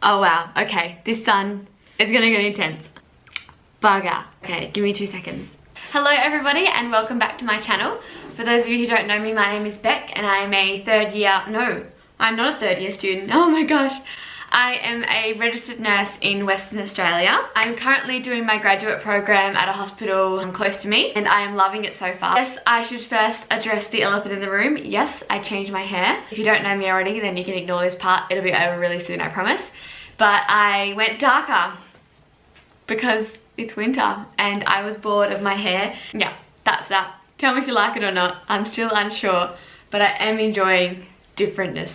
Oh wow, okay, this sun is gonna get intense. Bugger. Okay, give me 2 seconds. Hello everybody and welcome back to my channel. For those of you who don't know me, my name is Beck and I am a I'm not a third year student. Oh my gosh. I am a registered nurse in Western Australia. I'm currently doing my graduate program at a hospital close to me and I am loving it so far. Yes, I should first address the elephant in the room. Yes, I changed my hair. If you don't know me already, then you can ignore this part. It'll be over really soon, I promise. But I went darker because it's winter and I was bored of my hair. Yeah, that's that. Tell me if you like it or not. I'm still unsure, but I am enjoying differentness.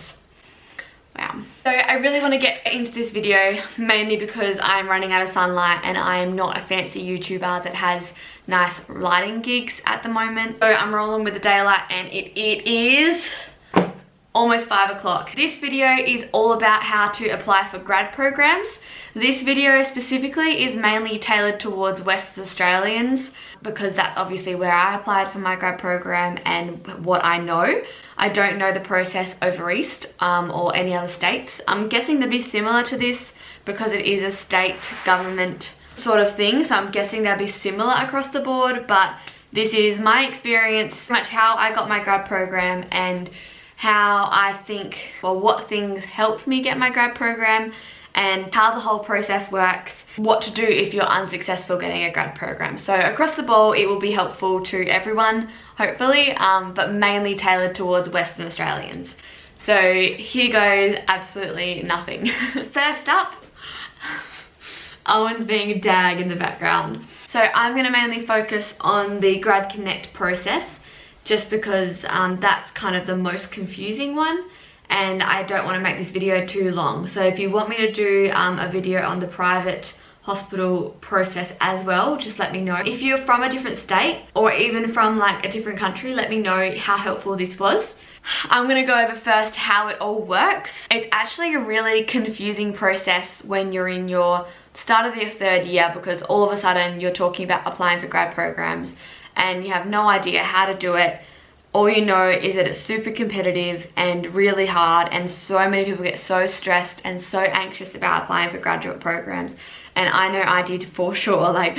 Wow. So I really want to get into this video mainly because I'm running out of sunlight and I am not a fancy YouTuber that has nice lighting gigs at the moment. So I'm rolling with the daylight and it is almost 5 o'clock. This video is all about how to apply for grad programs. This video specifically is mainly tailored towards Western Australians because that's obviously where I applied for my grad program and what I know. I don't know the process over East or any other states. I'm guessing they'll be similar to this because it is a state government sort of thing. So I'm guessing they'll be similar across the board, but this is my experience, much how I got my grad program and how I think, well, what things helped me get my grad program and how the whole process works, what to do if you're unsuccessful getting a grad program. So across the board, it will be helpful to everyone, hopefully, but mainly tailored towards Western Australians. So here goes absolutely nothing. First up, Owen's being a dag in the background. So I'm gonna mainly focus on the Grad Connect process just because that's kind of the most confusing one. And I don't want to make this video too long. So if you want me to do a video on the private hospital process as well, just let me know. If you're from a different state or even from like a different country, let me know how helpful this was. I'm gonna go over first how it all works. It's actually a really confusing process when you're in your start of your third year because all of a sudden you're talking about applying for grad programs and you have no idea how to do it. All you know is that it's super competitive and really hard and so many people get so stressed and so anxious about applying for graduate programs. And I know I did for sure. Like,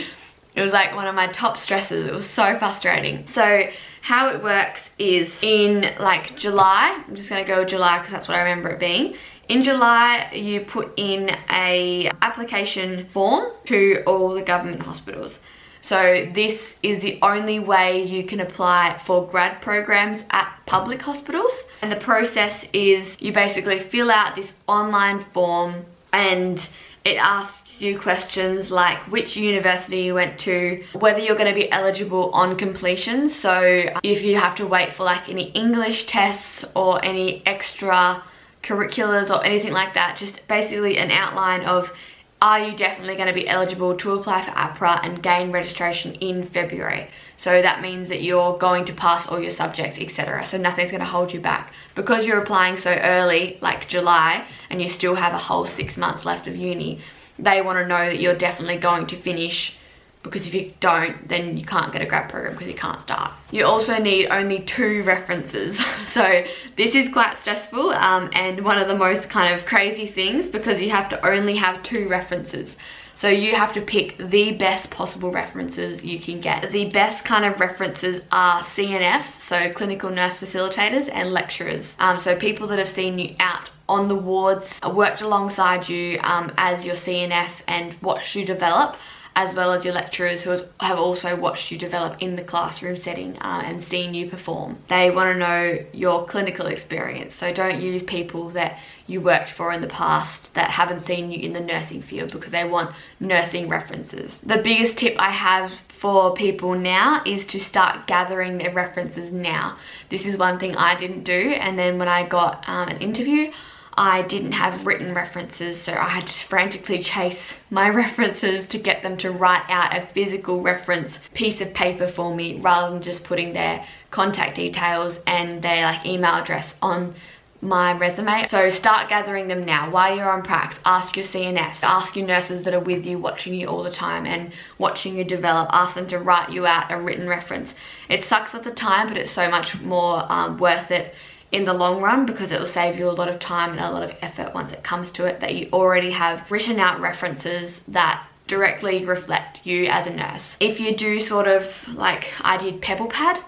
it was like one of my top stresses. It was so frustrating. So how it works is in like July, I'm just gonna go with July because that's what I remember it being. In July, you put in a application form to all the government hospitals. So this is the only way you can apply for grad programs at public hospitals. And the process is you basically fill out this online form and it asks you questions like which university you went to, whether you're going to be eligible on completion. So if you have to wait for like any English tests or any extra curriculars or anything like that, just basically an outline of are you definitely going to be eligible to apply for APRA and gain registration in February. So that means that you're going to pass all your subjects, etc. So nothing's going to hold you back. Because you're applying so early, like July, and you still have a whole 6 months left of uni, they want to know that you're definitely going to finish, because if you don't, then you can't get a grad program because you can't start. You also need only 2 references. So this is quite stressful and one of the most kind of crazy things because you have to only have 2 references. So you have to pick the best possible references you can get. The best kind of references are CNFs, so clinical nurse facilitators, and lecturers. So people that have seen you out on the wards, worked alongside you as your CNF and watched you develop, as well as your lecturers who have also watched you develop in the classroom setting and seen you perform. They want to know your clinical experience, so don't use people that you worked for in the past that haven't seen you in the nursing field because they want nursing references. The biggest tip I have for people now is to start gathering their references now. This is one thing I didn't do, and then when I got an interview, I didn't have written references, so I had to frantically chase my references to get them to write out a physical reference piece of paper for me rather than just putting their contact details and their like email address on my resume. So start gathering them now. While you're on pracs, ask your CNFs, ask your nurses that are with you, watching you all the time and watching you develop, ask them to write you out a written reference. It sucks at the time, but it's so much more worth it in the long run, because it will save you a lot of time and a lot of effort once it comes to it, that you already have written out references that directly reflect you as a nurse. If you do sort of like I did Pebble Pad,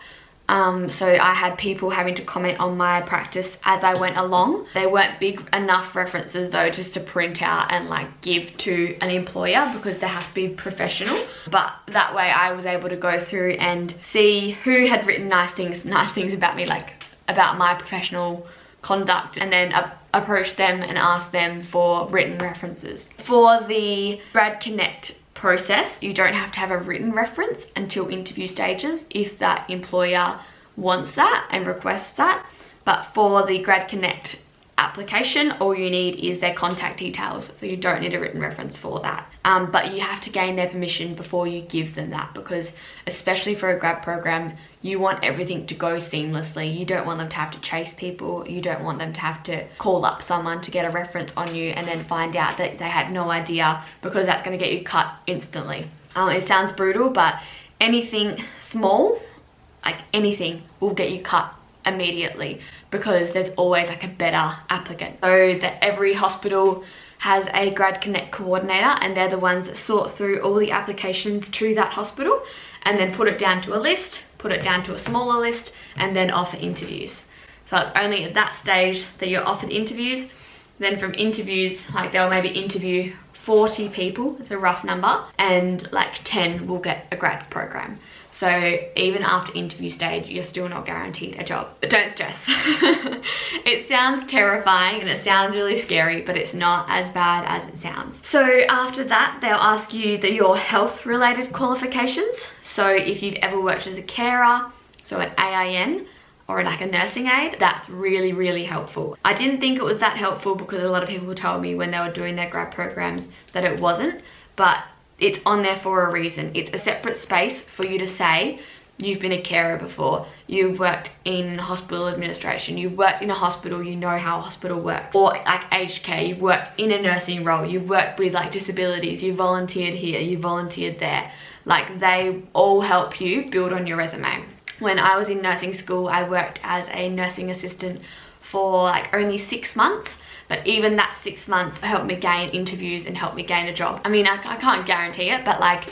so I had people having to comment on my practice as I went along. They weren't big enough references though just to print out and like give to an employer, because they have to be professional. But that way I was able to go through and see who had written nice things about me, like about my professional conduct, and then approach them and ask them for written references. For the Grad Connect process, you don't have to have a written reference until interview stages if that employer wants that and requests that. But for the Grad Connect application, all you need is their contact details, so you don't need a written reference for that. But you have to gain their permission before you give them that, because especially for a grad program, you want everything to go seamlessly. You don't want them to have to chase people. You don't want them to have to call up someone to get a reference on you and then find out that they had no idea, because that's going to get you cut instantly. It sounds brutal, but anything small, like anything, will get you cut immediately, because there's always like a better applicant. So that every hospital has a Grad Connect coordinator, and they're the ones that sort through all the applications to that hospital and then put it down to a list, put it down to a smaller list, and then offer interviews. So it's only at that stage that you're offered interviews. Then from interviews, like they'll maybe interview 40 people, it's a rough number, and like 10 will get a grad program. So even after interview stage, you're still not guaranteed a job. But don't stress. It sounds terrifying and it sounds really scary, but it's not as bad as it sounds. So after that, they'll ask you your health related qualifications. So if you've ever worked as a carer, so an AIN, or like a nursing aide, that's really, really helpful. I didn't think it was that helpful, because a lot of people told me when they were doing their grad programs that it wasn't, but it's on there for a reason. It's a separate space for you to say you've been a carer before, you've worked in hospital administration, you've worked in a hospital, you know how a hospital works, or like aged care, you've worked in a nursing role, you've worked with like disabilities, you volunteered here, you volunteered there. Like they all help you build on your resume. When I was in nursing school, I worked as a nursing assistant for like only 6 months. But even that 6 months helped me gain interviews and helped me gain a job. I mean, I can't guarantee it, but like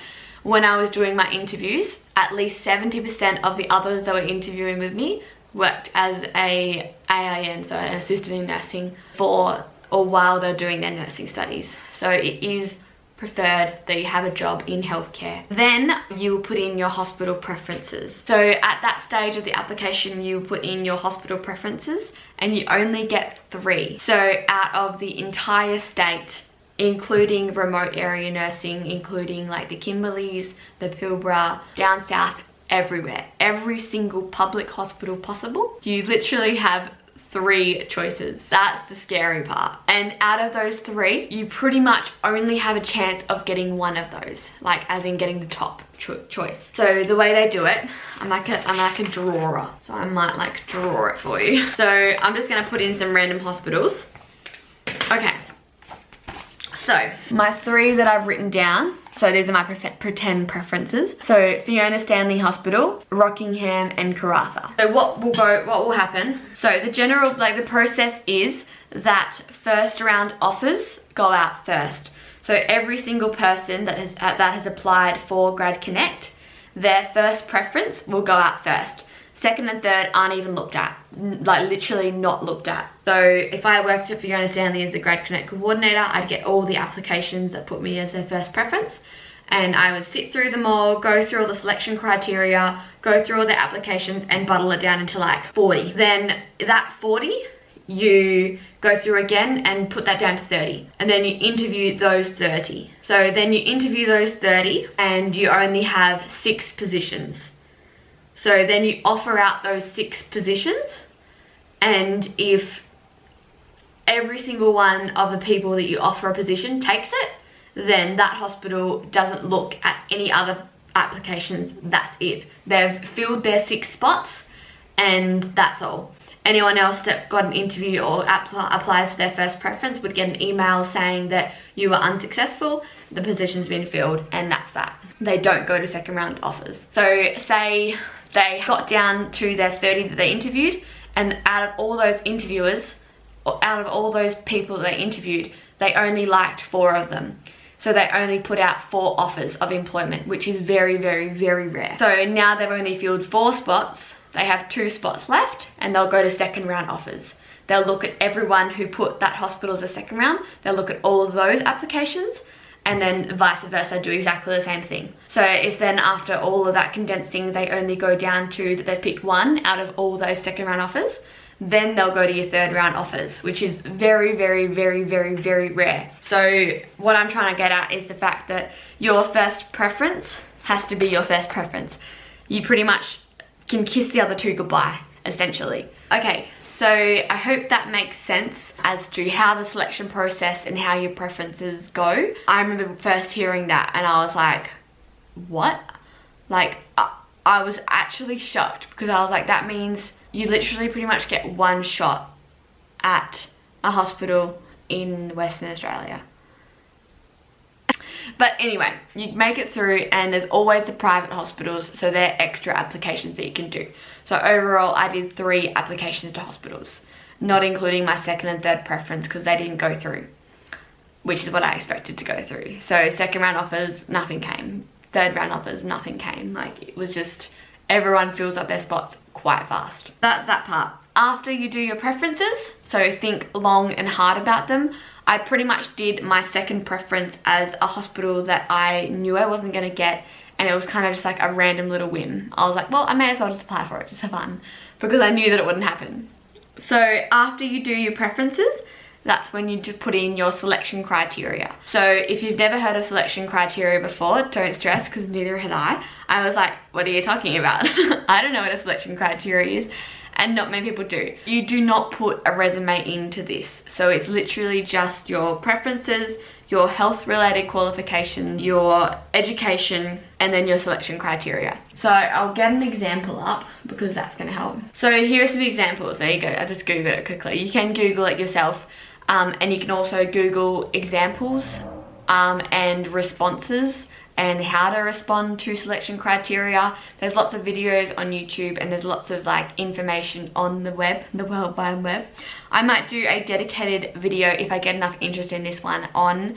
when I was doing my interviews, at least 70% of the others that were interviewing with me worked as a AIN, so an assistant in nursing, for or while they're doing their nursing studies. So it is preferred that you have a job in healthcare. Then you put in your hospital preferences. So at that stage of the application, you put in your hospital preferences, and you only get 3. So out of the entire state, including remote area nursing, including like the Kimberleys, the Pilbara, down south, everywhere, every single public hospital possible, you literally have 3 choices. That's the scary part. And out of those 3, you pretty much only have a chance of getting one of those, like as in getting the top choice. So the way they do it, I'm like a drawer, so I might like draw it for you. So I'm just gonna put in some random hospitals. Okay, so my 3 that I've written down, so these are my pretend preferences. So Fiona Stanley Hospital, Rockingham, and Karratha. So what will happen? So the general, like the process is that first round offers go out first. So every single person that has applied for Grad Connect, their first preference will go out first. Second and third aren't even looked at, like literally not looked at. So if I worked at Fiona Stanley as the Grad Connect coordinator, I'd get all the applications that put me as their first preference, and I would sit through them all, go through all the selection criteria, go through all the applications, and bundle it down into like 40. Then that 40, you go through again and put that down to 30, and then you interview those 30. So then you interview those 30 and you only have 6 positions. So then you offer out those 6 positions, and if every single one of the people that you offer a position takes it, then that hospital doesn't look at any other applications. That's it. They've filled their 6 spots, and that's all. Anyone else that got an interview or applied for their first preference would get an email saying that you were unsuccessful, the position's been filled, and that's that. They don't go to second round offers. So say they got down to their 30 that they interviewed, And out of all those interviewers, or out of all those people that they interviewed, they only liked 4 of them. So they only put out 4 offers of employment, which is very, very, very rare. So now they've only filled 4 spots. They have 2 spots left, and they'll go to second round offers. They'll look at everyone who put that hospital as a second round. They'll look at all of those applications, and then vice versa, do exactly the same thing. So if then after all of that condensing, they only go down to that they've picked 1 out of all those second round offers, then they'll go to your third round offers, which is very, very, very, very, very rare. So what I'm trying to get at is the fact that your first preference has to be your first preference. You pretty much can kiss the other 2 goodbye, essentially. Okay, so I hope that makes sense as to how the selection process and how your preferences go. I remember first hearing that and I was like, what? Like, I was actually shocked, because I was like, that means you literally pretty much get 1 shot at a hospital in Western Australia. But anyway, you make it through, and there's always the private hospitals, so there are extra applications that you can do. So overall, I did 3 applications to hospitals, not including my second and third preference, because they didn't go through, which is what I expected to go through. So second round offers, nothing came. Third round offers, nothing came. Like, it was just, everyone fills up their spots quite fast. That's that part. After you do your preferences, so think long and hard about them, I pretty much did my second preference as a hospital that I knew I wasn't going to get, and it was kind of just like a random little whim. I was like, well, I may as well just apply for it just for fun, because I knew that it wouldn't happen. So after you do your preferences, that's when you just put in your selection criteria. So if you've never heard of selection criteria before, don't stress, because neither had I. I was like, what are you talking about? I don't know what a selection criteria is, and not many people do. You do not put a resume into this. So it's literally just your preferences, your health related qualification, your education, and then your selection criteria. So I'll get an example up, because that's gonna help. So here are some examples. There you go, I just Googled it quickly. You can Google it yourself. And you can also Google examples and responses and how to respond to selection criteria. There's lots of videos on YouTube, and there's lots of like information on the web, the World Wide Web. I might do a dedicated video, if I get enough interest in this one, on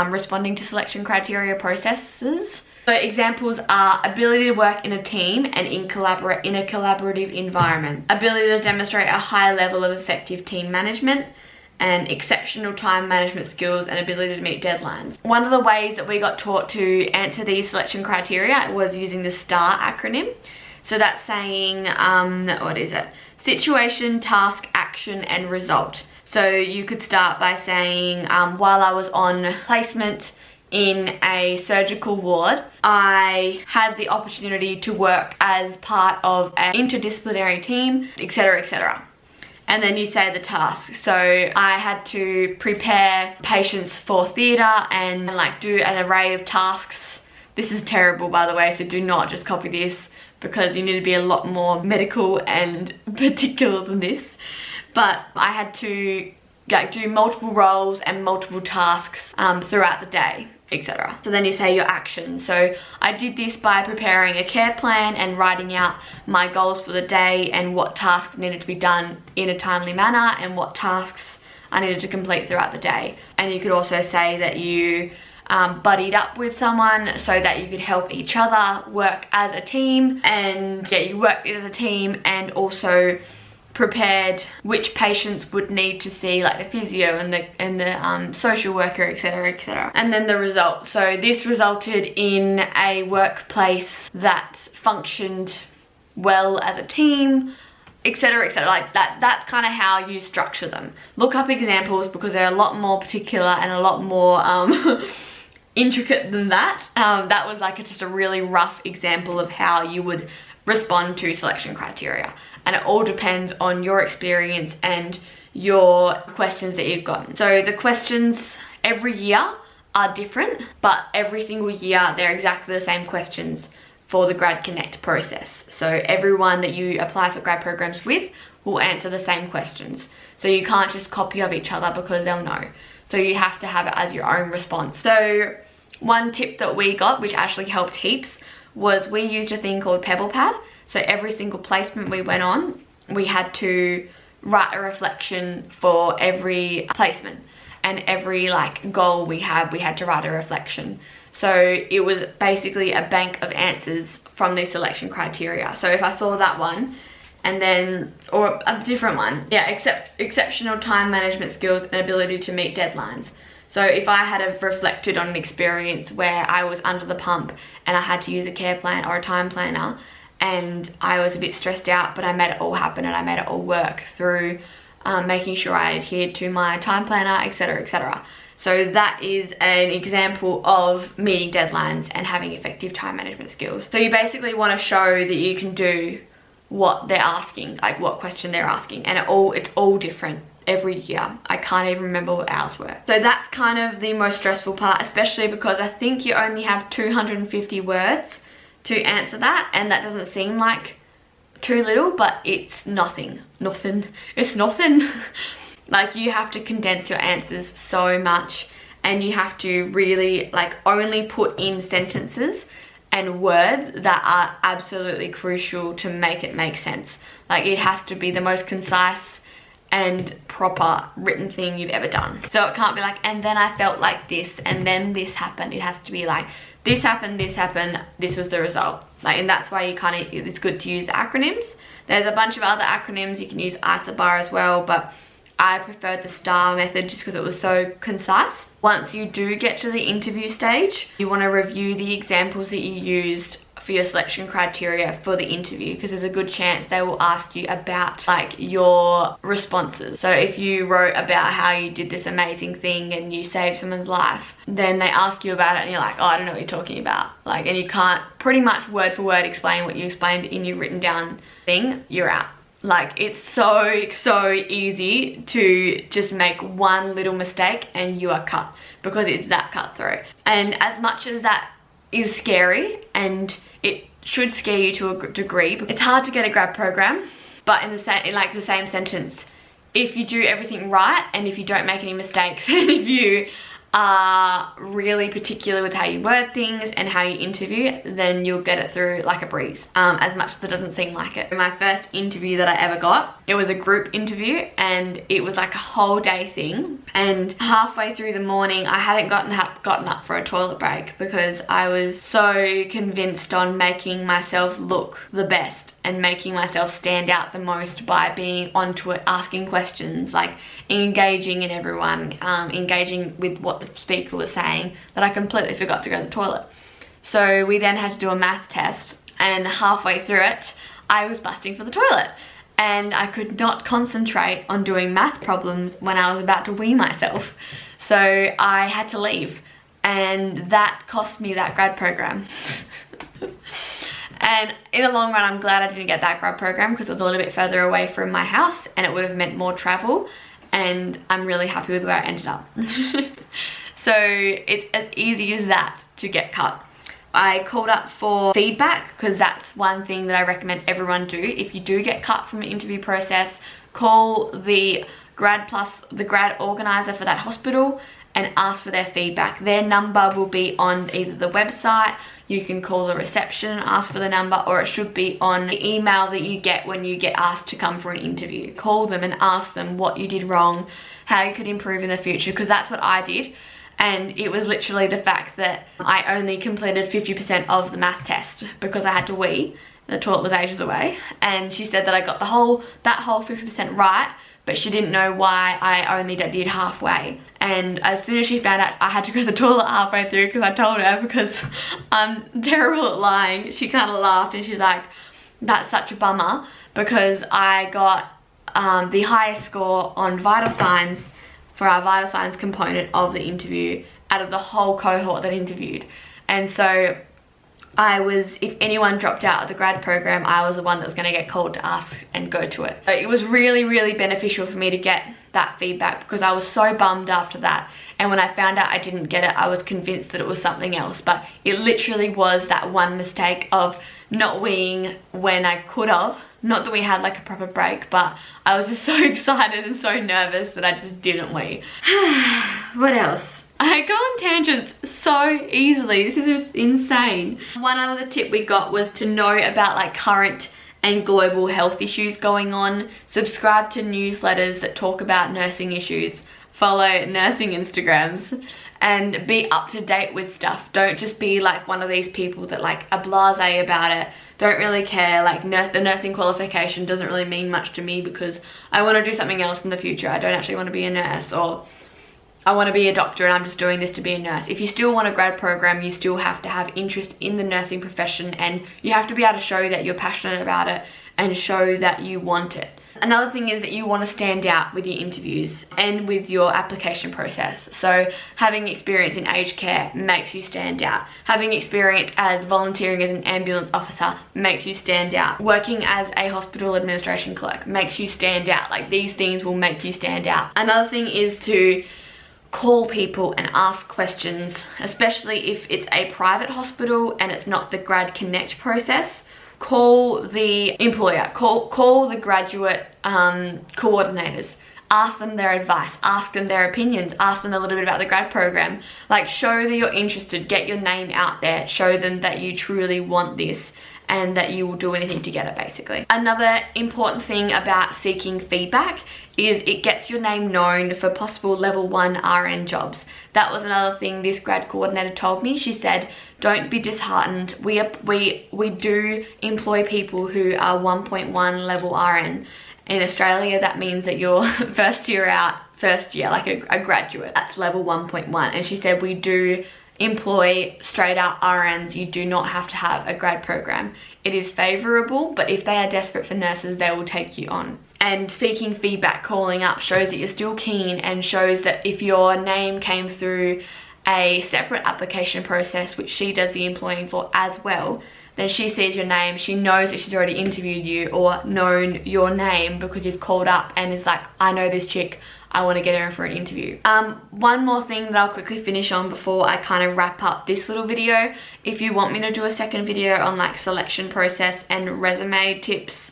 responding to selection criteria processes. So examples are ability to work in a team and in a collaborative environment, ability to demonstrate a high level of effective team management, and exceptional time management skills and ability to meet deadlines. One of the ways that we got taught to answer these selection criteria was using the STAR acronym. So that's saying, what is it? Situation, task, action, and result. So you could start by saying, while I was on placement in a surgical ward, I had the opportunity to work as part of an interdisciplinary team, etc., etc. And then you say the task. So I had to prepare patients for theatre and like do an array of tasks. This is terrible, by the way, so do not just copy this, because you need to be a lot more medical and particular than this. But I had to do multiple roles and multiple tasks throughout the day, etc. So then you say your action. So I did this by preparing a care plan and writing out my goals for the day and what tasks needed to be done in a timely manner and what tasks I needed to complete throughout the day. And you could also say that you buddied up with someone so that you could help each other work as a team, and yeah, you worked as a team, and also prepared which patients would need to see like the physio and the social worker, etc., etc. And then the result. So this resulted in a workplace that functioned well as a team, etc., etc. Like that's kind of how you structure them. Look up examples, because they're a lot more particular and a lot more intricate than that. That was like just a really rough example of how you would respond to selection criteria, and it all depends on your experience and your questions that you've gotten. So the questions every year are different, but every single year they're exactly the same questions for the Grad Connect process. So everyone that you apply for grad programs with will answer the same questions. So you can't just copy of each other, because they'll know. So you have to have it as your own response. So one tip that we got, which actually helped heaps, was we used a thing called Pebble Pad. So every single placement we went on, we had to write a reflection for every placement, and every like goal we had to write a reflection. So it was basically a bank of answers from the selection criteria. So if I saw that one, and then, or a different one, yeah, exceptional time management skills and ability to meet deadlines. So if I had have reflected on an experience where I was under the pump and I had to use a care plan or a time planner, and I was a bit stressed out, but I made it all happen and I made it all work through making sure I adhered to my time planner, etc, etc. So that is an example of meeting deadlines and having effective time management skills. So you basically want to show that you can do what they're asking, like what question they're asking, and it's all different every year. I can't even remember what ours were. So that's kind of the most stressful part, especially because I think you only have 250 words to answer that, and that doesn't seem like too little, but it's nothing. It's nothing. Like, you have to condense your answers so much, and you have to really like only put in sentences and words that are absolutely crucial to make it make sense. Like, it has to be the most concise and proper written thing you've ever done. So it can't be like, and then I felt like this, and then this happened. It has to be like, this happened, this was the result. Like, and that's why it's good to use acronyms. There's a bunch of other acronyms. You can use ISABAR as well, but I preferred the STAR method just because it was so concise. Once you do get to the interview stage, you want to review the examples that you used for your selection criteria for the interview, because there's a good chance they will ask you about like your responses. So if you wrote about how you did this amazing thing and you saved someone's life, then they ask you about it and you're like, oh, I don't know what you're talking about. Like, and you can't pretty much word for word explain what you explained in your written down thing, you're out. Like, it's so easy to just make one little mistake and you are cut, because it's that cutthroat. And as much as that is scary, and it should scare you to a degree, it's hard to get a grad program, but in the same sentence, if you do everything right and if you don't make any mistakes and if you are really particular with how you word things and how you interview, then you'll get it through like a breeze, as much as it doesn't seem like it. My first interview that I ever got, it was a group interview, and it was like a whole day thing, and halfway through the morning I hadn't gotten up for a toilet break because I was so convinced on making myself look the best and making myself stand out the most by being onto it, asking questions, like engaging in everyone, engaging with what the speaker was saying, that I completely forgot to go to the toilet. So we then had to do a math test, and halfway through it, I was busting for the toilet. And I could not concentrate on doing math problems when I was about to wee myself. So I had to leave, and that cost me that grad program. And in the long run, I'm glad I didn't get that grad program, because it was a little bit further away from my house and it would have meant more travel, and I'm really happy with where I ended up. So it's as easy as that to get cut. I called up for feedback, because that's one thing that I recommend everyone do. If you do get cut from an interview process, call the grad organizer for that hospital and ask for their feedback. Their number will be on either the website, you can call the reception and ask for the number, or it should be on the email that you get when you get asked to come for an interview. Call them and ask them what you did wrong, how you could improve in the future, because that's what I did. And it was literally the fact that I only completed 50% of the math test because I had to wee. The toilet was ages away, and she said that I got that whole 50% right, but she didn't know why I only did halfway. And as soon as she found out I had to go to the toilet halfway through, because I told her, because I'm terrible at lying, she kind of laughed and she's like, that's such a bummer, because I got the highest score on vital signs for our vital signs component of the interview out of the whole cohort that interviewed. And so if anyone dropped out of the grad program, I was the one that was going to get called to ask and go to it. So it was really beneficial for me to get that feedback, because I was so bummed after that. And when I found out I didn't get it, I was convinced that it was something else. But it literally was that one mistake of not weeing when I could have. Not that we had like a proper break, but I was just so excited and so nervous that I just didn't wee. What else? I go on tangents so easily. This is just insane. One other tip we got was to know about like current and global health issues going on. Subscribe to newsletters that talk about nursing issues. Follow nursing Instagrams and be up to date with stuff. Don't just be like one of these people that like are blasé about it, don't really care. Like the nursing qualification doesn't really mean much to me because I want to do something else in the future. I don't actually want to be a nurse, or I want to be a doctor and I'm just doing this to be a nurse. If you still want a grad program, you still have to have interest in the nursing profession, and you have to be able to show that you're passionate about it and show that you want it. Another thing is that you want to stand out with your interviews and with your application process. So having experience in aged care makes you stand out. Having experience as volunteering as an ambulance officer makes you stand out. Working as a hospital administration clerk makes you stand out. Like, these things will make you stand out. Another thing is to call people and ask questions, especially if it's a private hospital and it's not the Grad Connect process. Call the employer, call the graduate coordinators, ask them their advice, ask them their opinions, ask them a little bit about the grad program. Like, show that you're interested, get your name out there, show them that you truly want this and that you will do anything to get it, basically. Another important thing about seeking feedback is it gets your name known for possible level 1 RN jobs. That was another thing this grad coordinator told me. She said, don't be disheartened. We do employ people who are 1.1 level RN. In Australia, that means that you're first year, like a graduate. That's level 1.1. And she said, we do employ straight out RNs. You do not have to have a grad program. It is favourable, but if they are desperate for nurses, they will take you on. And seeking feedback, calling up, shows that you're still keen, and shows that if your name came through a separate application process, which she does the employing for as well, then she sees your name, she knows that she's already interviewed you or known your name because you've called up and is like, I know this chick, I want to get her in for an interview. One more thing that I'll quickly finish on before I kind of wrap up this little video. If you want me to do a second video on like selection process and resume tips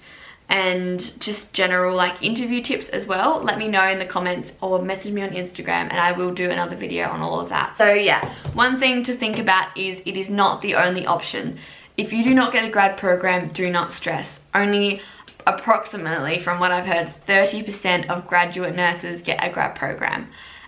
and just general like interview tips as well, let me know in the comments or message me on Instagram and I will do another video on all of that. So yeah, one thing to think about is it is not the only option. If you do not get a grad program, do not stress. Only approximately, from what I've heard, 30% of graduate nurses get a grad program.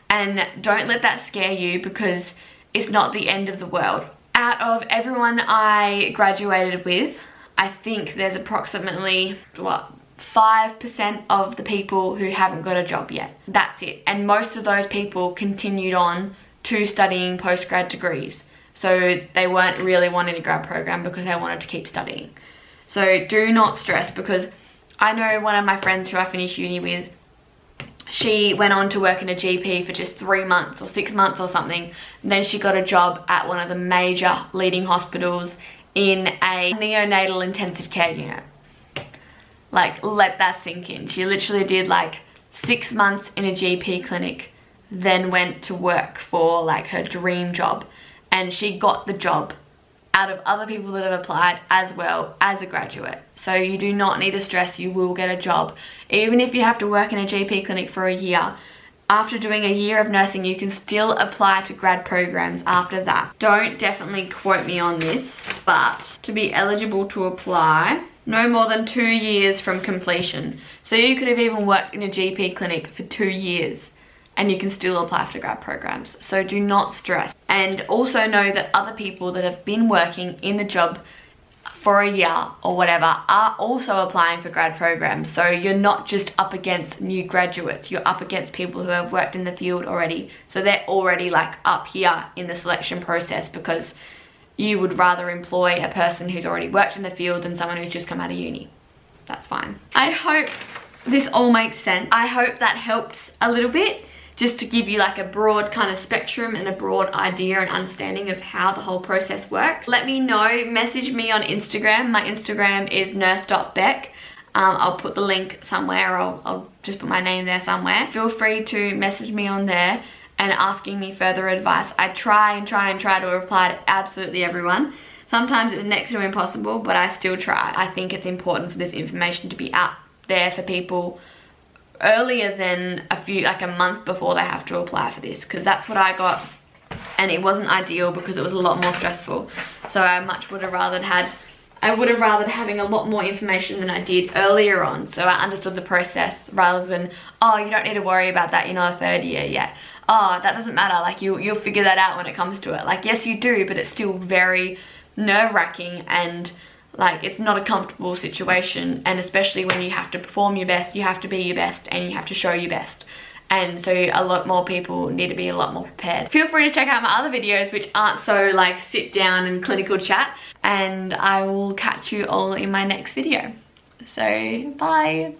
And don't let that scare you, because it's not the end of the world. Out of everyone I graduated with, I think there's approximately, 5% of the people who haven't got a job yet. That's it. And most of those people continued on to studying postgrad degrees. So they weren't really wanting a grad program because they wanted to keep studying. So do not stress, because I know one of my friends who I finished uni with, she went on to work in a GP for just 3 months or 6 months or something. And then she got a job at one of the major leading hospitals in a neonatal intensive care unit. Like, let that sink in. She literally did like 6 months in a GP clinic, then went to work for like her dream job. And she got the job out of other people that have applied as well as a graduate. So you do not need to stress, you will get a job. Even if you have to work in a GP clinic for a year, after doing a year of nursing, you can still apply to grad programs after that. Don't definitely quote me on this, but to be eligible to apply, no more than 2 years from completion. So you could have even worked in a GP clinic for 2 years and you can still apply for grad programs. So do not stress. And also know that other people that have been working in the job for a year or whatever are also applying for grad programs. So you're not just up against new graduates, you're up against people who have worked in the field already. So they're already like up here in the selection process, because you would rather employ a person who's already worked in the field than someone who's just come out of uni. That's fine. I hope this all makes sense. I hope that helped a little bit, just to give you like a broad kind of spectrum and a broad idea and understanding of how the whole process works. Let me know, message me on Instagram. My Instagram is nurse.beck. I'll put the link somewhere, or I'll just put my name there somewhere. Feel free to message me on there and asking me further advice. I try to reply to absolutely everyone. Sometimes it's next to impossible, but I still try. I think it's important for this information to be out there for people earlier than a month before they have to apply for this, because that's what I got and it wasn't ideal because it was a lot more stressful. So I much would have rather had I would have rathered having a lot more information than I did earlier on, so I understood the process rather than, oh, you don't need to worry about that, you're not a third year yet. Oh, that doesn't matter, like you'll figure that out when it comes to it. Like, yes you do, but it's still very nerve-wracking, and like it's not a comfortable situation, and especially when you have to perform your best, you have to be your best, and you have to show your best. And so a lot more people need to be a lot more prepared. Feel free to check out my other videos which aren't so like sit down and clinical chat, and I will catch you all in my next video. So bye.